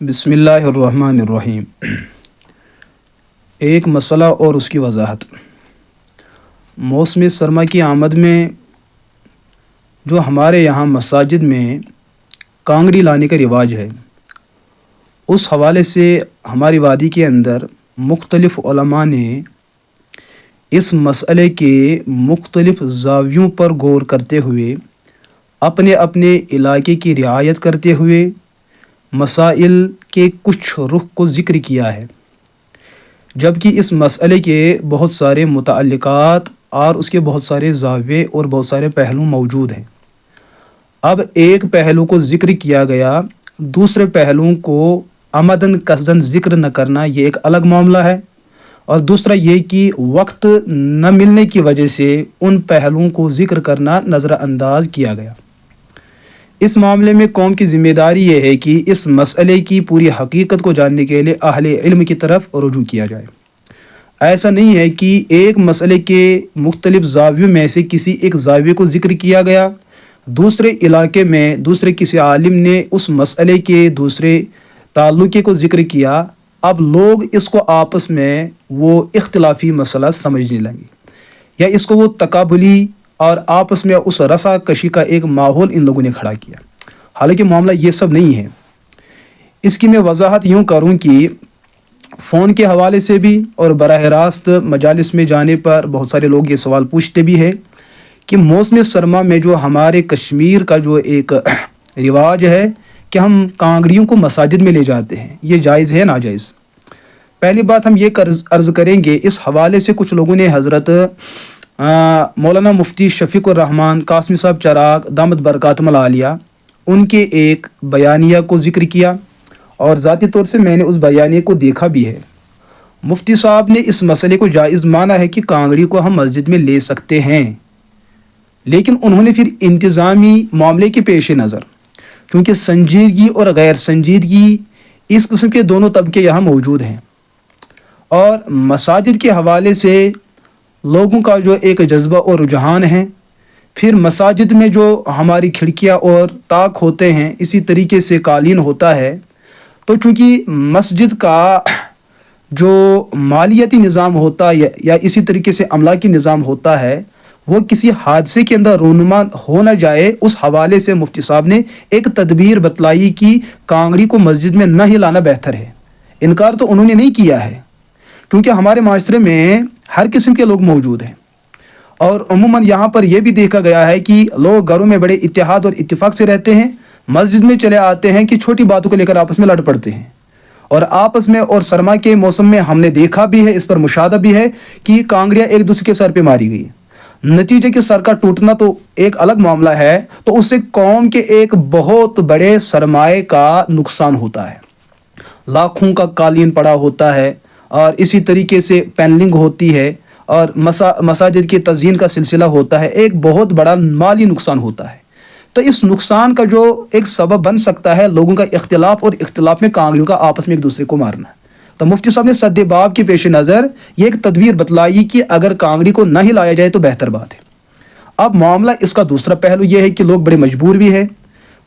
بسم اللہ الرحمن الرحیم۔ ایک مسئلہ اور اس کی وضاحت۔ موسم سرما کی آمد میں جو ہمارے یہاں مساجد میں کانگڑی لانے کا رواج ہے، اس حوالے سے ہماری وادی کے اندر مختلف علماء نے اس مسئلے کے مختلف زاویوں پر غور کرتے ہوئے اپنے اپنے علاقے کی رعایت کرتے ہوئے مسائل کے کچھ رخ کو ذکر کیا ہے، جبکہ اس مسئلے کے بہت سارے متعلقات اور اس کے بہت سارے زاویے اور بہت سارے پہلو موجود ہیں۔ اب ایک پہلو کو ذکر کیا گیا، دوسرے پہلوؤں کو عمدن قصدن ذکر نہ کرنا یہ ایک الگ معاملہ ہے، اور دوسرا یہ کہ وقت نہ ملنے کی وجہ سے ان پہلوؤں کو ذکر کرنا نظر انداز کیا گیا۔ اس معاملے میں قوم کی ذمہ داری یہ ہے کہ اس مسئلے کی پوری حقیقت کو جاننے کے لیے اہل علم کی طرف رجوع کیا جائے۔ ایسا نہیں ہے کہ ایک مسئلے کے مختلف زاویوں میں سے کسی ایک زاویے کو ذکر کیا گیا، دوسرے علاقے میں دوسرے کسی عالم نے اس مسئلے کے دوسرے تعلقے کو ذکر کیا، اب لوگ اس کو آپس میں وہ اختلافی مسئلہ سمجھنے لگے، یا اس کو وہ تقابلی اور آپس میں اس رسا کشی کا ایک ماحول ان لوگوں نے کھڑا کیا۔ حالانکہ معاملہ یہ سب نہیں ہے۔ اس کی میں وضاحت یوں کروں کہ فون کے حوالے سے بھی اور براہ راست مجالس میں جانے پر بہت سارے لوگ یہ سوال پوچھتے بھی ہیں کہ موسم سرما میں جو ہمارے کشمیر کا جو ایک رواج ہے کہ ہم کانگڑیوں کو مساجد میں لے جاتے ہیں، یہ جائز ہے ناجائز؟ پہلی بات ہم یہ عرض کریں گے، اس حوالے سے کچھ لوگوں نے حضرت مولانا مفتی شفیق الرحمن قاسمی صاحب چراغ دامت برکاتہم العالیہ ان کے ایک بیانیہ کو ذکر کیا، اور ذاتی طور سے میں نے اس بیانیے کو دیکھا بھی ہے۔ مفتی صاحب نے اس مسئلے کو جائز مانا ہے کہ کانگڑی کو ہم مسجد میں لے سکتے ہیں، لیکن انہوں نے پھر انتظامی معاملے کے پیش نظر، چونکہ سنجیدگی اور غیر سنجیدگی اس قسم کے دونوں طبقے یہاں موجود ہیں، اور مساجد کے حوالے سے لوگوں کا جو ایک جذبہ اور رجحان ہے، پھر مساجد میں جو ہماری کھڑکیاں اور طاق ہوتے ہیں اسی طریقے سے قالین ہوتا ہے، تو چونکہ مسجد کا جو مالیاتی نظام ہوتا ہے یا اسی طریقے سے املاکی نظام ہوتا ہے، وہ کسی حادثے کے اندر رونما ہو نہ جائے، اس حوالے سے مفتی صاحب نے ایک تدبیر بتلائی کہ کانگڑی کو مسجد میں نہ ہی لانا بہتر ہے۔ انکار تو انہوں نے نہیں کیا ہے، کیونکہ ہمارے معاشرے میں ہر قسم کے لوگ موجود ہیں، اور عموماً یہاں پر یہ بھی دیکھا گیا ہے کہ لوگ گھروں میں بڑے اتحاد اور اتفاق سے رہتے ہیں، مسجد میں چلے آتے ہیں کہ چھوٹی باتوں کو لے کر آپس میں لڑ پڑتے ہیں، اور آپس میں اور سرما کے موسم میں ہم نے دیکھا بھی ہے، اس پر مشاہدہ بھی ہے کہ کانگڑیاں ایک دوسرے کے سر پہ ماری گئی۔ نتیجے کے سر کا ٹوٹنا تو ایک الگ معاملہ ہے، تو اس سے قوم کے ایک بہت بڑے سرمایہ کا نقصان ہوتا ہے، لاکھوں کا قالین پڑا ہوتا ہے، اور اسی طریقے سے پینلنگ ہوتی ہے، اور مساجد کی تزئین کا سلسلہ ہوتا ہے، ایک بہت بڑا مالی نقصان ہوتا ہے۔ تو اس نقصان کا جو ایک سبب بن سکتا ہے لوگوں کا اختلاف، اور اختلاف میں کانگڑیوں کا آپس میں ایک دوسرے کو مارنا ہے، تو مفتی صاحب نے سد باب کے پیش نظر یہ ایک تدبیر بتلائی کہ اگر کانگڑی کو نہ ہی لایا جائے تو بہتر بات ہے۔ اب معاملہ اس کا دوسرا پہلو یہ ہے کہ لوگ بڑے مجبور بھی ہیں،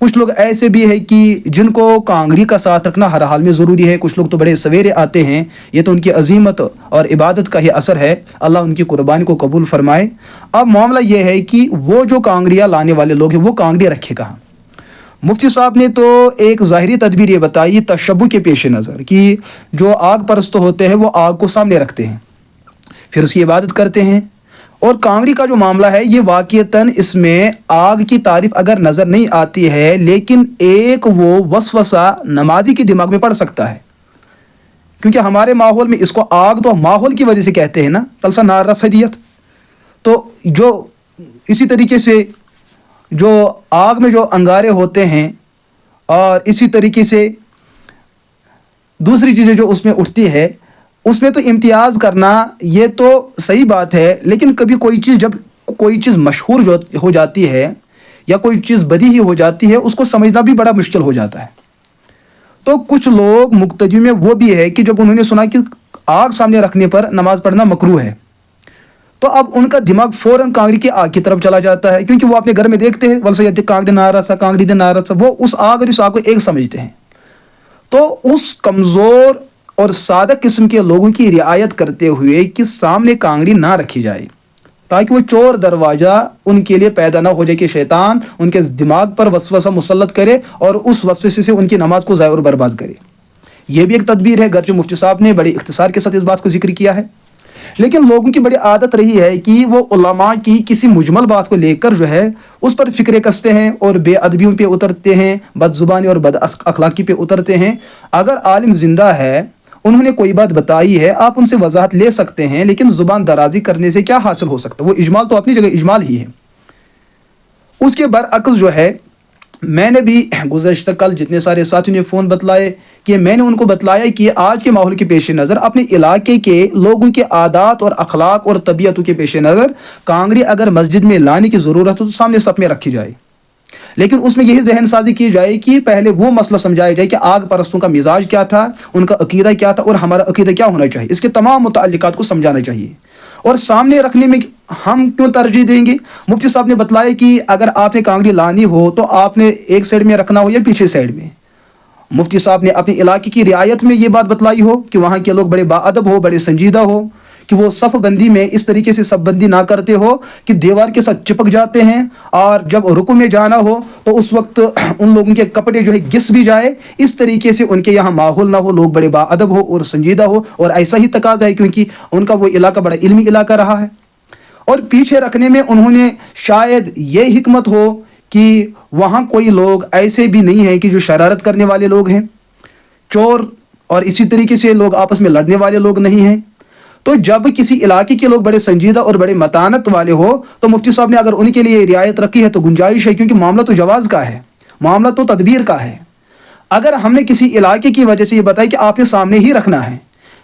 کچھ لوگ ایسے بھی ہیں کہ جن کو کانگڑی کا ساتھ رکھنا ہر حال میں ضروری ہے، کچھ لوگ تو بڑے سویرے آتے ہیں، یہ تو ان کی عظیمت اور عبادت کا ہی اثر ہے، اللہ ان کی قربانی کو قبول فرمائے۔ اب معاملہ یہ ہے کہ وہ جو کانگڑیاں لانے والے لوگ ہیں وہ کانگڑیاں رکھے کہاں؟ مفتی صاحب نے تو ایک ظاہری تدبیر یہ بتائی تشبہ کے پیش نظر کہ جو آگ پرست ہوتے ہیں وہ آگ کو سامنے رکھتے ہیں، پھر اس کی عبادت کرتے ہیں، اور کانگڑی کا جو معاملہ ہے یہ واقعتاً اس میں آگ کی تعریف اگر نظر نہیں آتی ہے، لیکن ایک وہ وسوسہ نمازی کے دماغ میں پڑ سکتا ہے، کیونکہ ہمارے ماحول میں اس کو آگ تو ماحول کی وجہ سے کہتے ہیں نا، تلسا نار رسدیت، تو جو اسی طریقے سے جو آگ میں جو انگارے ہوتے ہیں، اور اسی طریقے سے دوسری چیزیں جو اس میں اٹھتی ہے، اس میں تو امتیاز کرنا یہ تو صحیح بات ہے، لیکن کبھی جب کوئی چیز مشہور ہو جاتی ہے یا کوئی چیز بدی ہی ہو جاتی ہے، اس کو سمجھنا بھی بڑا مشکل ہو جاتا ہے۔ تو کچھ لوگ مقتدی میں وہ بھی ہے کہ جب انہوں نے سنا کہ آگ سامنے رکھنے پر نماز پڑھنا مکروہ ہے، تو اب ان کا دماغ فوراً کانگڑی کی آگ کی طرف چلا جاتا ہے، کیونکہ وہ اپنے گھر میں دیکھتے ہیں ولسا کانگڑی نارا سا وہ اس آگ اور اس آگ کو ایک سمجھتے ہیں۔ تو اس کمزور اور سادہ قسم کے لوگوں کی رعایت کرتے ہوئے کہ سامنے کانگڑی نہ رکھی جائے، تاکہ وہ چور دروازہ ان کے لیے پیدا نہ ہو جائے کہ شیطان ان کے دماغ پر وسوسہ مسلط کرے اور اس وسوسے سے ان کی نماز کو ضائع اور برباد کرے۔ یہ بھی ایک تدبیر ہے، گرچہ مفتی صاحب نے بڑے اختصار کے ساتھ اس بات کو ذکر کیا ہے، لیکن لوگوں کی بڑی عادت رہی ہے کہ وہ علماء کی کسی مجمل بات کو لے کر جو ہے اس پر فکرے کستے ہیں اور بے ادبیوں پہ اترتے ہیں، بد زبانی اور بد اخلاقی پہ اترتے ہیں۔ اگر عالم زندہ ہے، انہوں نے کوئی بات بتائی ہے، آپ ان سے وضاحت لے سکتے ہیں، لیکن زبان درازی کرنے سے کیا حاصل ہو سکتا ہے؟ وہ اجمال تو اپنی جگہ اجمال ہی ہے۔ اس کے برعکس جو ہے، میں نے بھی گزشتہ کل جتنے سارے ساتھیوں نے فون بتلائے کہ میں نے ان کو بتلایا کہ آج کے ماحول کے پیش نظر اپنے علاقے کے لوگوں کے عادات اور اخلاق اور طبیعتوں کے پیش نظر کانگڑی اگر مسجد میں لانے کی ضرورت ہو تو سامنے صف میں رکھی جائے، لیکن اس میں یہی ذہن سازی کی جائے کہ پہلے وہ مسئلہ سمجھایا جائے کہ آگ پرستوں کا مزاج کیا تھا، ان کا عقیدہ کیا تھا اور ہمارا عقیدہ کیا ہونا چاہیے، اس کے تمام متعلقات کو سمجھانا چاہیے۔ اور سامنے رکھنے میں ہم کیوں ترجیح دیں گے؟ مفتی صاحب نے بتلایا کہ اگر آپ نے کانگڑی لانی ہو تو آپ نے ایک سائڈ میں رکھنا ہو یا پیچھے سائڈ میں۔ مفتی صاحب نے اپنے علاقے کی رعایت میں یہ بات بتلائی ہو کہ وہاں کے لوگ بڑے باادب ہو، بڑے سنجیدہ ہو، کہ وہ صف بندی میں اس طریقے سے صف بندی نہ کرتے ہو کہ دیوار کے ساتھ چپک جاتے ہیں، اور جب رکوع میں جانا ہو تو اس وقت ان لوگوں کے کپڑے جو ہے گس بھی جائے، اس طریقے سے ان کے یہاں ماحول نہ ہو، لوگ بڑے باادب ہو اور سنجیدہ ہو، اور ایسا ہی تقاضا ہے کیونکہ ان کا وہ علاقہ بڑا علمی علاقہ رہا ہے۔ اور پیچھے رکھنے میں انہوں نے شاید یہ حکمت ہو کہ وہاں کوئی لوگ ایسے بھی نہیں ہیں کہ جو شرارت کرنے والے لوگ ہیں، چور اور اسی طریقے سے لوگ آپس میں لڑنے والے لوگ نہیں ہیں۔ تو جب کسی علاقے کے لوگ بڑے سنجیدہ اور بڑے متانت والے ہو تو مفتی صاحب نے اگر ان کے لیے رعایت رکھی ہے تو گنجائش ہے، کیونکہ معاملہ تو جواز کا ہے، معاملہ تو تدبیر کا ہے۔ اگر ہم نے کسی علاقے کی وجہ سے یہ بتایا کہ آپ نے سامنے ہی رکھنا ہے،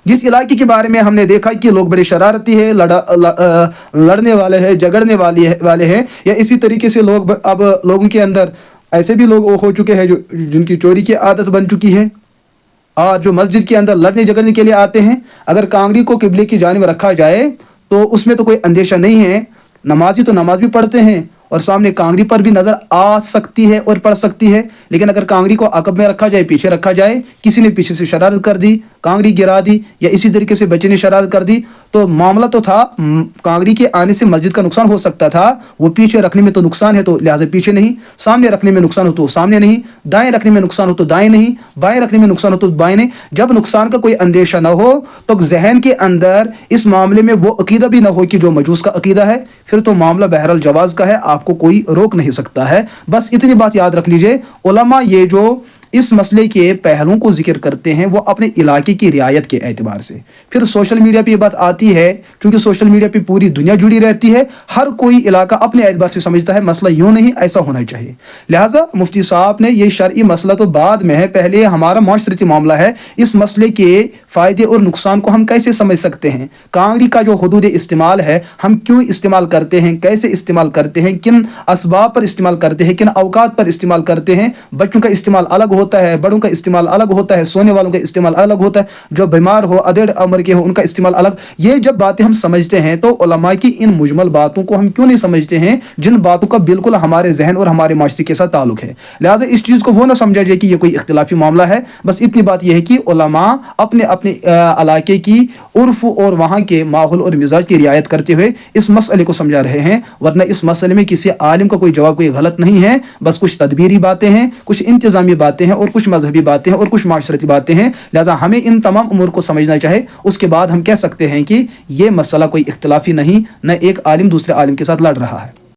جس علاقے کے بارے میں ہم نے دیکھا کہ لوگ بڑے شرارتی ہیں، لڑنے والے ہیں، جھگڑنے والے ہیں، یا اسی طریقے سے لوگ اب لوگوں کے اندر ایسے بھی لوگ ہو چکے ہیں جن کی چوری کی عادت بن چکی ہے، اور جو مسجد کے اندر لڑنے جھگڑنے کے لیے آتے ہیں، اگر کانگڑی کو قبلے کی جانب رکھا جائے تو اس میں تو کوئی اندیشہ نہیں ہے، نمازی تو نماز بھی پڑھتے ہیں اور سامنے کانگڑی پر بھی نظر آ سکتی ہے اور پڑھ سکتی ہے، لیکن اگر کانگڑی کو عقب میں رکھا جائے، پیچھے رکھا جائے، کسی نے پیچھے سے شرارت کر دی، کانگڑی گرا دی، یا اسی طریقے سے بچے نے شرارت کر دی، تو معاملہ تو تھا کانگڑی کے آنے سے مسجد کا نقصان ہو سکتا تھا، وہ پیچھے رکھنے میں تو نقصان ہے تو لہٰذا پیچھے نہیں، سامنے رکھنے میں نقصان ہو تو سامنے نہیں، دائیں رکھنے میں نقصان ہو تو دائیں نہیں، بائیں رکھنے میں نقصان ہو تو بائیں نہیں۔ جب نقصان کا کوئی اندیشہ نہ ہو تو ذہن کے اندر اس معاملے میں وہ عقیدہ بھی نہ ہو کہ جو مجوس کا عقیدہ ہے، پھر تو معاملہ بہرحال جواز کا ہے، آپ کو کوئی روک نہیں سکتا ہے۔ بس اتنی بات یاد رکھ لیجئے، علماء یہ جو اس مسئلے کے پہلوؤں کو ذکر کرتے ہیں وہ اپنے علاقے کی رعایت کے اعتبار سے۔ پھر سوشل میڈیا پہ یہ بات آتی ہے، کیونکہ سوشل میڈیا پہ پوری دنیا جڑی رہتی ہے، ہر کوئی علاقہ اپنے اعتبار سے سمجھتا ہے، مسئلہ یوں نہیں، ایسا ہونا چاہیے۔ لہٰذا مفتی صاحب نے یہ شرعی مسئلہ تو بعد میں ہے، پہلے ہمارا معاشرتی معاملہ ہے، اس مسئلے کے فائدے اور نقصان کو ہم کیسے سمجھ سکتے ہیں، کانگڑی کا جو حدود استعمال ہے ہم کیوں استعمال کرتے ہیں، کیسے استعمال کرتے ہیں، کن اسباب پر استعمال کرتے ہیں، کن اوقات پر استعمال کرتے ہیں، بچوں کا استعمال الگ ہوتا ہے، بڑوں کا استعمال الگ ہوتا ہے، سونے والوں کا استعمال الگ ہوتا ہے، جو بیمار ہو، ادھیڑ عمر کے ہو، ان کا استعمال الگ۔ یہ جب باتیں ہم سمجھتے ہیں تو علماء کی ان مجمل باتوں کو ہم کیوں نہیں سمجھتے ہیں جن باتوں کا بالکل ہمارے ذہن اور ہمارے معاشرے کے ساتھ تعلق ہے۔ لہٰذا اس چیز کو وہ نہ سمجھا جائے کہ یہ کوئی اختلافی معاملہ ہے، بس اتنی بات یہ ہے کہ علماء اپنے اپنے علاقے کی عرف اور وہاں کے ماحول اور مزاج کی رعایت کرتے ہوئے اس مسئلے کو سمجھا رہے ہیں، ورنہ اس مسئلے میں کسی عالم کا کوئی جواب کوئی غلط نہیں ہے، بس کچھ تدبیری باتیں ہیں، کچھ انتظامی باتیں ہیں، اور کچھ مذہبی باتیں ہیں، اور کچھ معاشرتی باتیں ہیں۔ لہٰذا ہمیں ان تمام امور کو سمجھنا چاہے، اس کے بعد ہم کہہ سکتے ہیں کہ یہ مسئلہ کوئی اختلافی نہیں، نہ ایک عالم دوسرے عالم کے ساتھ لڑ رہا ہے۔